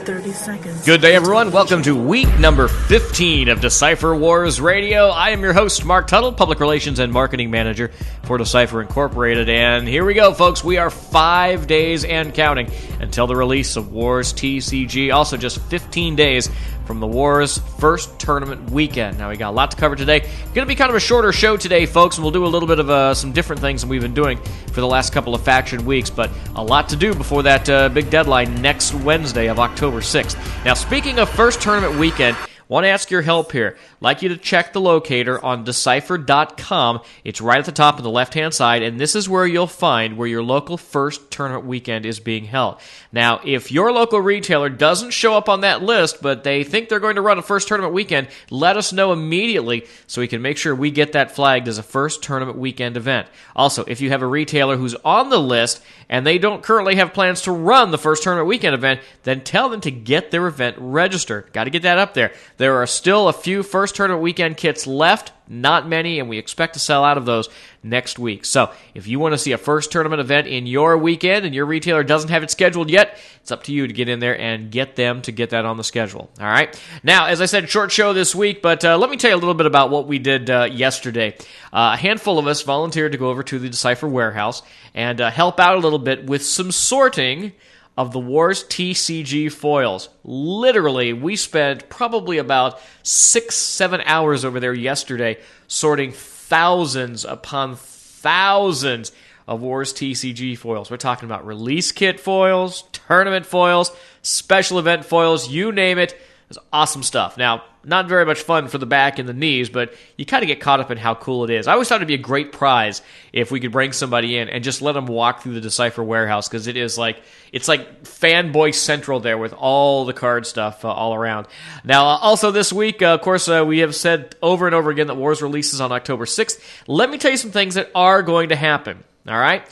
30 seconds. Good day, everyone. Welcome to week number 15 of Decipher Wars Radio. I am your host, Mark Tuttle, Public Relations and Marketing Manager for Decipher Incorporated. And here we go, folks. We are 5 days and counting until the release of Wars TCG. Also, just 15 days from the Wars first tournament weekend. Now, we got a lot to cover today. Going to be kind of a shorter show today, folks, and we'll do a little bit of some different things than we've been doing for the last couple of faction weeks, but a lot to do before that big deadline next Wednesday of October 6th. Now, speaking of first tournament weekend, want to ask your help here. I'd like you to check the locator on Decipher.com. It's right at the top on the left-hand side, and this is where you'll find where your local first tournament weekend is being held. Now, if your local retailer doesn't show up on that list, but they think they're going to run a first tournament weekend, let us know immediately so we can make sure we get that flagged as a first tournament weekend event. Also, if you have a retailer who's on the list and they don't currently have plans to run the first tournament weekend event, then tell them to get their event registered. Got to get that up there. There are still a few first tournament weekend kits left, not many, and we expect to sell out of those next week. So if you want to see a first tournament event in your weekend and your retailer doesn't have it scheduled yet, it's up to you to get in there and get them to get that on the schedule. All right? Now, as I said, short show this week, but let me tell you a little bit about what we did yesterday. A handful of us volunteered to go over to the Decipher warehouse and help out a little bit with some sorting of the Wars TCG foils. Literally, we spent probably about 6-7 hours over there yesterday sorting thousands upon thousands of Wars TCG foils. We're talking about release kit foils, tournament foils, special event foils, you name it. It's awesome stuff. Now, not very much fun for the back and the knees, but you kind of get caught up in how cool it is. I always thought it'd be a great prize if we could bring somebody in and just let them walk through the Decipher warehouse, because it's like fanboy central there with all the card stuff all around. Now, also this week, of course, we have said over and over again that Wars releases on October 6th. Let me tell you some things that are going to happen, all right?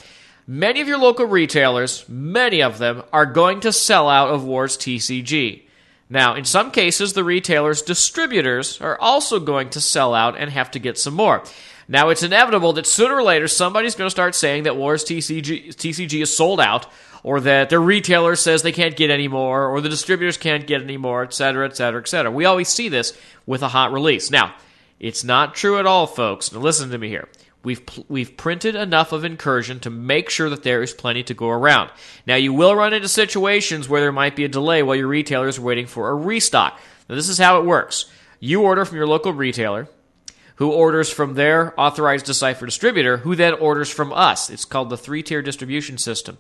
Many of your local retailers, many of them, are going to sell out of Wars TCG. Now, in some cases, the retailers' distributors are also going to sell out and have to get some more. Now, it's inevitable that sooner or later somebody's going to start saying that Wars TCG is sold out, or that their retailer says they can't get any more, or the distributors can't get any more, etc., etc., etc. We always see this with a hot release. Now, it's not true at all, folks. Now, listen to me here. We've printed enough of Incursion to make sure that there is plenty to go around. Now, you will run into situations where there might be a delay while your retailer is waiting for a restock. Now, this is how it works. You order from your local retailer, who orders from their authorized Decipher distributor, who then orders from us. It's called the 3-tier distribution system.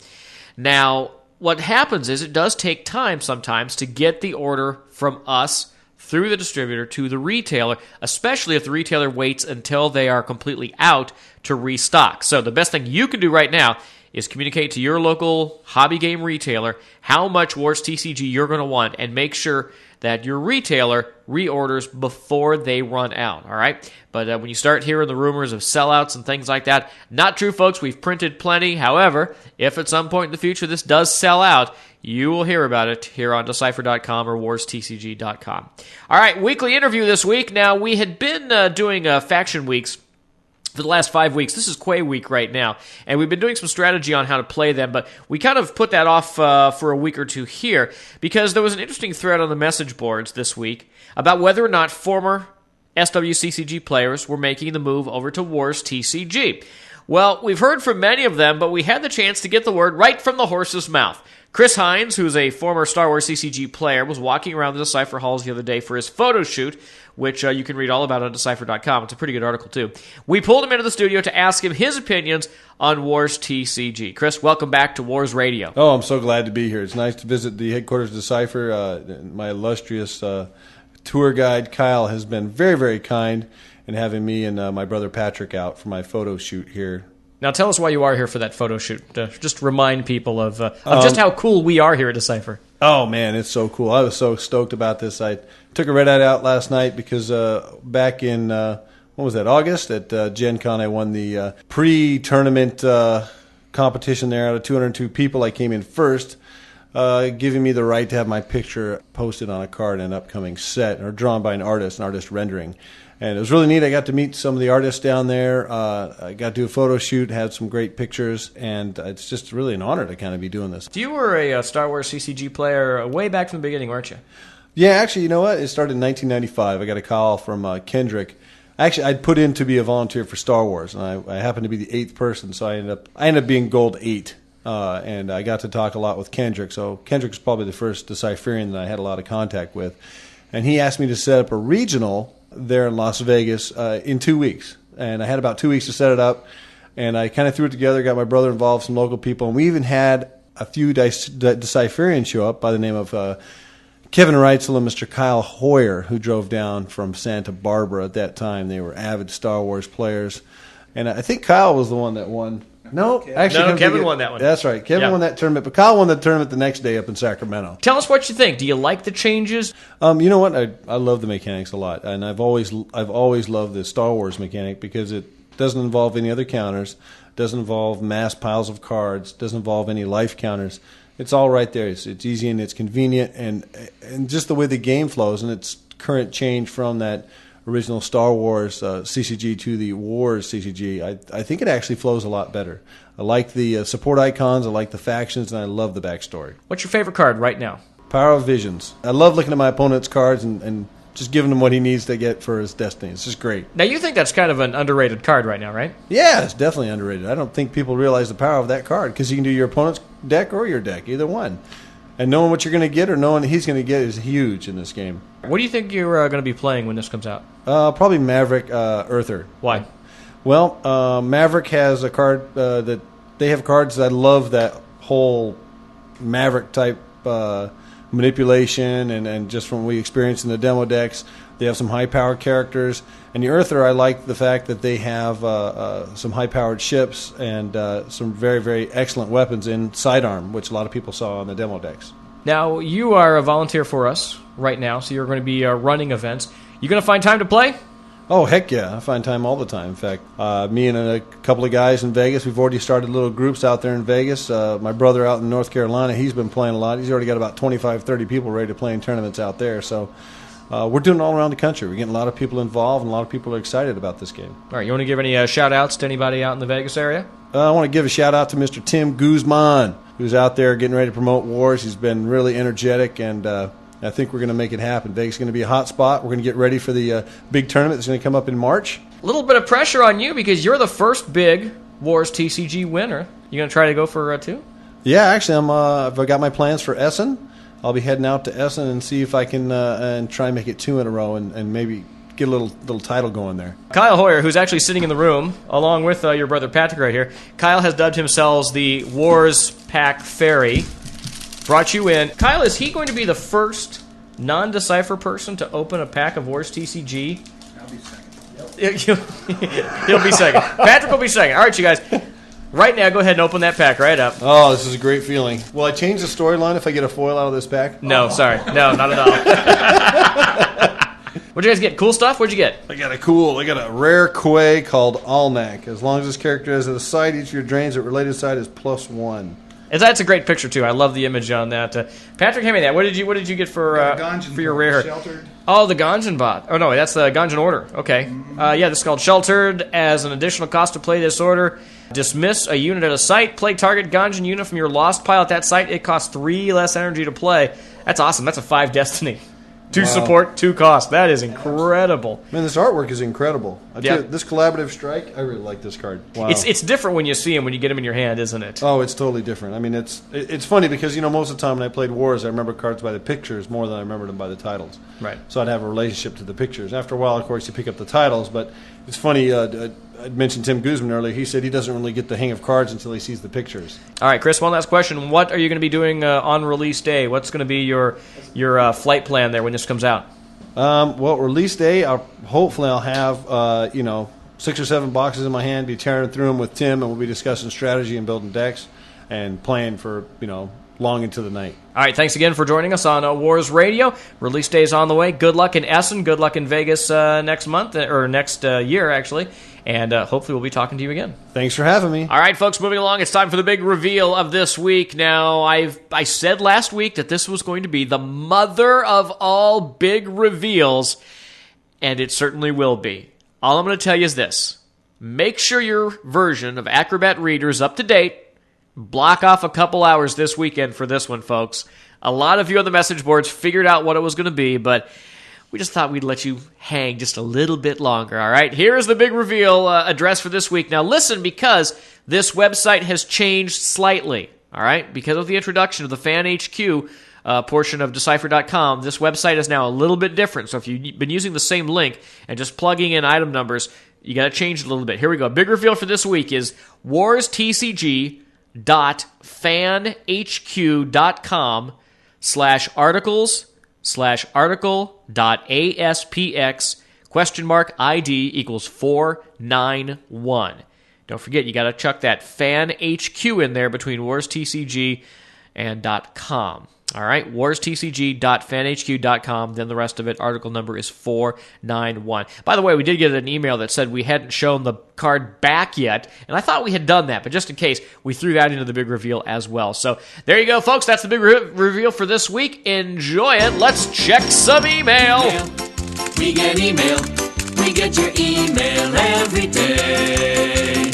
Now, what happens is it does take time sometimes to get the order from us through the distributor to the retailer, especially if the retailer waits until they are completely out to restock. So the best thing you can do right now is communicate to your local hobby game retailer how much Wars TCG you're going to want, and make sure that your retailer reorders before they run out, all right? But when you start hearing the rumors of sellouts and things like that, not true, folks. We've printed plenty. However, if at some point in the future this does sell out, you will hear about it here on Decipher.com or WarsTCG.com. All right, weekly interview this week. Now, we had been doing faction weeks for the last 5 weeks. This is Quay Week right now, and we've been doing some strategy on how to play them, but we kind of put that off for a week or two here because there was an interesting thread on the message boards this week about whether or not former SWCCG players were making the move over to Wars TCG. Well, we've heard from many of them, but we had the chance to get the word right from the horse's mouth. Chris Hines, who's a former Star Wars CCG player, was walking around the Decipher halls the other day for his photo shoot, which you can read all about on Decipher.com. It's a pretty good article, too. We pulled him into the studio to ask him his opinions on Wars TCG. Chris, welcome back to Wars Radio. Oh, I'm so glad to be here. It's nice to visit the headquarters of Decipher. My illustrious tour guide, Kyle, has been very, very kind in having me and my brother Patrick out for my photo shoot here. Now tell us why you are here for that photo shoot. Just remind people of just how cool we are here at Decipher. Oh, man, it's so cool. I was so stoked about this. I took a red-eye out last night because back in, when was that, August? At Gen Con, I won the pre-tournament competition there. Out of 202 people, I came in first, giving me the right to have my picture posted on a card in an upcoming set, or drawn by an artist rendering. And it was really neat. I got to meet some of the artists down there. I got to do a photo shoot, had some great pictures, and it's just really an honor to kind of be doing this. You were a Star Wars CCG player way back from the beginning, weren't you? Yeah, actually, you know what? It started in 1995. I got a call from Kendrick. Actually, I'd put in to be a volunteer for Star Wars, and I happened to be the 8th person, so I ended up being Gold 8. And I got to talk a lot with Kendrick. So Kendrick's probably the first Decipherian that I had a lot of contact with. And he asked me to set up a regional there in Las Vegas in 2 weeks. And I had about 2 weeks to set it up. And I kind of threw it together, got my brother involved, some local people. And we even had a few Decipherians show up by the name of Kevin Reitzel and Mr. Kyle Hoyer, who drove down from Santa Barbara at that time. They were avid Star Wars players. And I think Kyle was the one that won. No, actually, Kevin won that one. That's right. Kevin won that tournament, but Kyle won the tournament the next day up in Sacramento. Tell us what you think. Do you like the changes? You know what? I love the mechanics a lot, and I've always loved the Star Wars mechanic because it doesn't involve any other counters, doesn't involve mass piles of cards, doesn't involve any life counters. It's all right there. It's easy and it's convenient, and just the way the game flows and its current change from that original Star Wars CCG to the Wars CCG, I think it actually flows a lot better. I like the support icons, I like the factions, and I love the backstory. What's your favorite card right now? Power of Visions. I love looking at my opponent's cards and just giving him what he needs to get for his destiny. It's just great. Now, you think that's kind of an underrated card right now, right? Yeah, it's definitely underrated. I don't think people realize the power of that card because you can do your opponent's deck or your deck, either one. And knowing what you're going to get or knowing that he's going to get is huge in this game. What do you think you're going to be playing when this comes out? Probably Maverick Earther. Why? Well, Maverick has a card that they have cards that I love that whole Maverick type manipulation and just from what we experienced in the demo decks. They have some high-powered characters. And the Earther, I like the fact that they have some high-powered ships and some very, very excellent weapons in Sidearm, which a lot of people saw on the demo decks. Now, you are a volunteer for us right now, so you're going to be running events. You going to find time to play? Oh, heck yeah. I find time all the time. In fact, me and a couple of guys in Vegas, we've already started little groups out there in Vegas. My brother out in North Carolina, he's been playing a lot. He's already got about 25, 30 people ready to play in tournaments out there. So we're doing it all around the country. We're getting a lot of people involved, and a lot of people are excited about this game. All right, you want to give any shout-outs to anybody out in the Vegas area? I want to give a shout-out to Mr. Tim Guzman, who's out there getting ready to promote Wars. He's been really energetic, and I think we're going to make it happen. Vegas is going to be a hot spot. We're going to get ready for the big tournament that's going to come up in March. A little bit of pressure on you because you're the first big Wars TCG winner. You going to try to go for two? Yeah, actually, I've got my plans for Essen. I'll be heading out to Essen and see if I can and try and make it 2 in a row and maybe get a little title going there. Kyle Hoyer, who's actually sitting in the room, along with your brother Patrick right here. Kyle has dubbed himself the Wars Pack Fairy. Brought you in. Kyle, is he going to be the first non-Decipher person to open a pack of Wars TCG? I'll be second. Yep. He'll be second. Patrick will be second. All right, you guys. Right now, go ahead and open that pack right up. Oh, this is a great feeling. Will I change the storyline if I get a foil out of this pack? No, sorry. No, not at all. What'd you guys get? Cool stuff? What'd you get? I got a rare Quay called Alnak. As long as this character is at a side, each of your drains at related side is +1. That's a great picture too. I love the image on that. Patrick, hand me that. What did you get for your rare? Sheltered. Oh, the Ganjin bot. Oh no, that's the Ganjin order. Okay. Yeah, this is called Sheltered. As an additional cost to play this order, dismiss a unit at a site. Play target Ganjin unit from your lost pile at that site. It costs 3 less energy to play. That's awesome. That's a 5 destiny. 2 support, 2 cost. That is incredible. Man, this artwork is incredible. I tell Yeah. you, this collaborative strike, I really like this card. Wow. It's different when you see him when you get him in your hand, isn't it? Oh, it's totally different. I mean, it's funny because, most of the time when I played Wars, I remember cards by the pictures more than I remembered them by the titles. Right. So I'd have a relationship to the pictures. After a while, of course, you pick up the titles, but it's funny, I mentioned Tim Guzman earlier. He said he doesn't really get the hang of cards until he sees the pictures. All right, Chris, one last question. What are you going to be doing on release day? What's going to be your flight plan there when this comes out? Well, release day, hopefully I'll have, 6 or 7 boxes in my hand, be tearing through them with Tim, and we'll be discussing strategy and building decks and playing for, long into the night. All right, thanks again for joining us on Wars Radio. Release day is on the way. Good luck in Essen. Good luck in Vegas next month, or next year, actually. And hopefully we'll be talking to you again. Thanks for having me. All right, folks, moving along. It's time for the big reveal of this week. Now, I said last week that this was going to be the mother of all big reveals. and it certainly will be. All I'm going to tell you is this. Make sure your version of Acrobat Reader is up to date. Block off a couple hours this weekend for this one, folks. A lot of you on the message boards figured out what it was going to be, but we just thought we'd let you hang just a little bit longer, all right? Here is the big reveal address for this week. Now listen, because this website has changed slightly, all right? Because of the introduction of the Fan HQ portion of Decipher.com, this website is now a little bit different. So if you've been using the same link and just plugging in item numbers, you got to change it a little bit. Here we go. Big reveal for this week is warstiCG.fanhq.com/articles/article.aspx ? ID = 491. Don't forget, you got to chuck that Fan HQ in there between warstcg and .com. All right, warstcg.fanhq.com, then the rest of it, article number is 491. By the way, we did get an email that said we hadn't shown the card back yet, and I thought we had done that, but just in case, we threw that into the big reveal as well. So there you go, folks. That's the big reveal for this week. Enjoy it. Let's check some email. We get email. We get your email every day.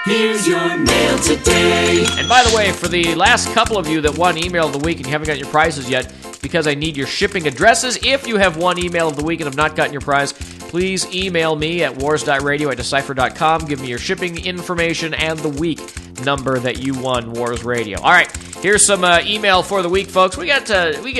Here's your mail today. And by the way, for the last couple of you that won email of the week and you haven't gotten your prizes yet, because I need your shipping addresses, if you have won email of the week and have not gotten your prize, please email me at wars.radio@decipher.com. Give me your shipping information and the week number that you won Wars Radio. All right, here's some email for the week, folks. We get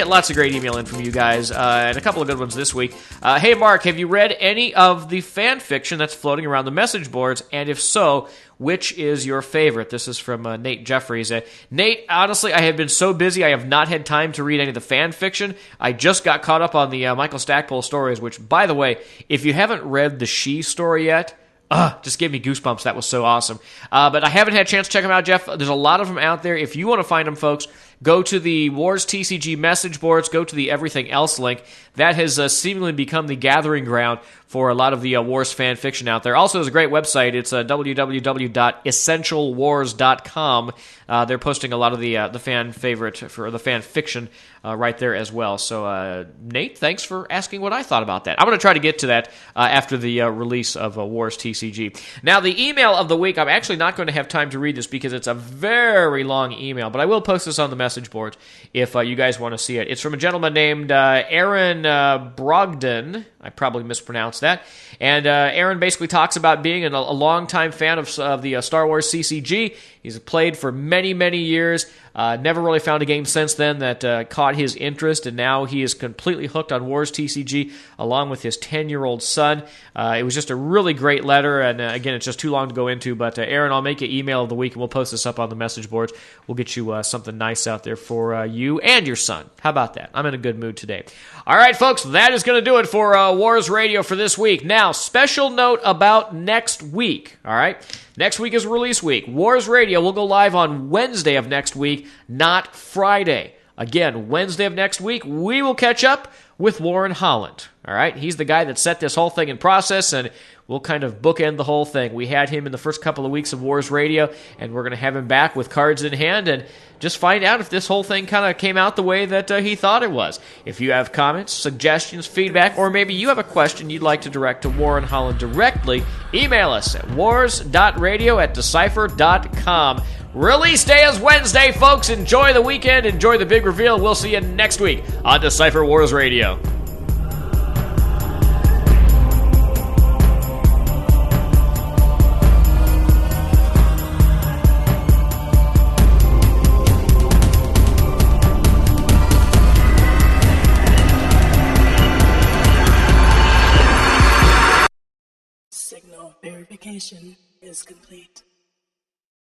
lots of great email in from you guys, and a couple of good ones this week. Hey, Mark, have you read any of the fan fiction that's floating around the message boards? And if so, which is your favorite? This is from Nate Jeffries. Nate, honestly, I have been so busy, I have not had time to read any of the fan fiction. I just got caught up on the Michael Stackpole stories, which, by the way, if you haven't read the She story yet, just gave me goosebumps. That was so awesome. But I haven't had a chance to check them out, Jeff. There's a lot of them out there. If you want to find them, folks, go to the Wars TCG message boards. Go to the Everything Else link. That has seemingly become the gathering ground for a lot of the Wars fan fiction out there. Also, there's a great website. It's www.essentialwars.com. They're posting a lot of the fan favorite for the fan fiction right there as well. So, Nate, thanks for asking what I thought about that. I'm going to try to get to that after the release of Wars TCG. Now, the email of the week, I'm actually not going to have time to read this because it's a very long email, but I will post this on the message board if you guys want to see it. It's from a gentleman named Aaron Brogdon. I probably mispronounced that. And Aaron basically talks about being a longtime fan of the Star Wars CCG. He's played for many years. Never really found a game since then that caught his interest, and now he is completely hooked on Wars TCG along with his 10-year-old son. It was just a really great letter, and again, it's just too long to go into, but Aaron, I'll make you email of the week, and we'll post this up on the message boards. We'll get you something nice out there for you and your son. How about that? I'm in a good mood today. All right, folks, that is going to do it for Wars Radio for this week. Now, special note about next week, all right? Next week is release week. Wars Radio will go live on Wednesday of next week, not Friday. Again, Wednesday of next week, we will catch up with Warren Holland. All right, he's the guy that set this whole thing in process, and we'll kind of bookend the whole thing. We had him in the first couple of weeks of Wars Radio, and we're going to have him back with cards in hand and just find out if this whole thing kind of came out the way that he thought it was. If you have comments, suggestions, feedback, or maybe you have a question you'd like to direct to Warren Holland directly, email us at wars.radio@decipher.com. Release day is Wednesday, folks. Enjoy the weekend. Enjoy the big reveal. We'll see you next week on Decipher Wars Radio. Signal verification is complete.